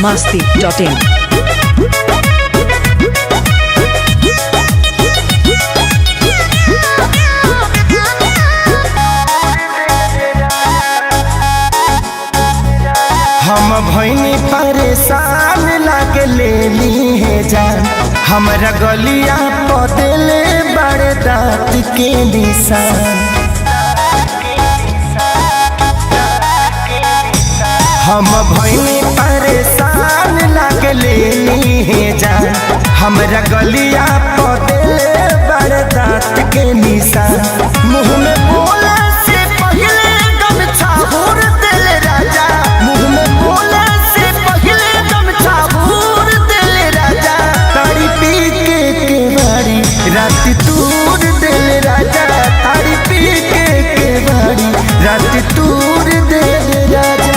biharmasti.in। हम भैनी परेशान लागे ले ली है जान, हमरा गलिया पदेले बड़े दांत के निशान। हम भैनी परेशान लागे ले ली है जान, हमरा गलिया पदेले बड़े दांत के निशान। मुँह में बोले से पहले गमछा भूर देले राजा, मुँह में बोले से पहले गमछा भूर देले राजा। तारी पी के केवाड़ी रात तूर देले राजा, तारी पी के केवाड़ी रात तूर देले राजा।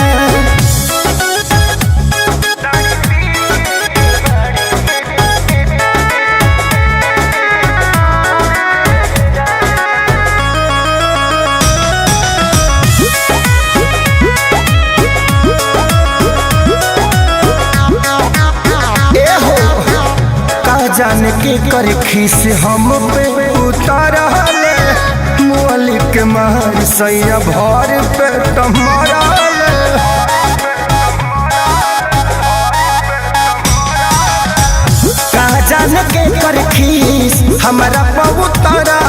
जान के कर खीस हम पे उतार मोली के मार सैया भर पे टमारा। जान के कर खीस हमारा पे उतारा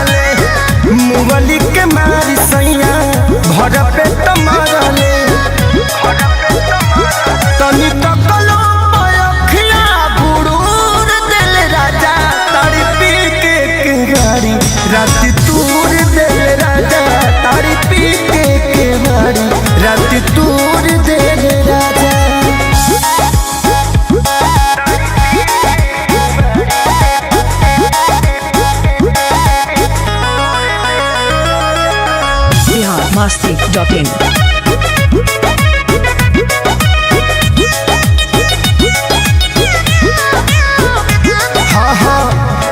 मोली के मार सैया भर पे टमारा। तनी तकलो रात तूर दे राजा, तारी पी के केवाड़ी रात तूर दे राजा। biharmasti.in।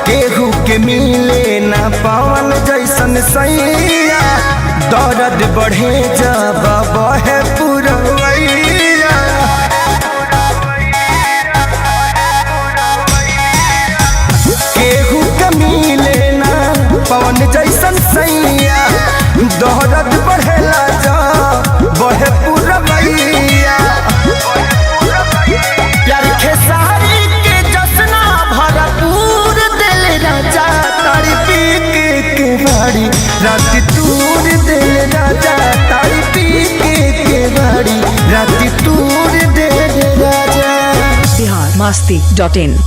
केहू के मिले ना पवन जैसन सैया, दर्द बढ़े जब बहे पुरवैया। केहू के मिले ना पवन जैसन सैया, दर्द बढ़ेला जब बहे पुरवैया। प्यार खेसारी के जसना भरपूर दिल राजा, तारी पी के केवाड़ी रात तूर दिल राजा, तारी पी के केवाड़ी रात तूर दिल राजा। biharmasti.in।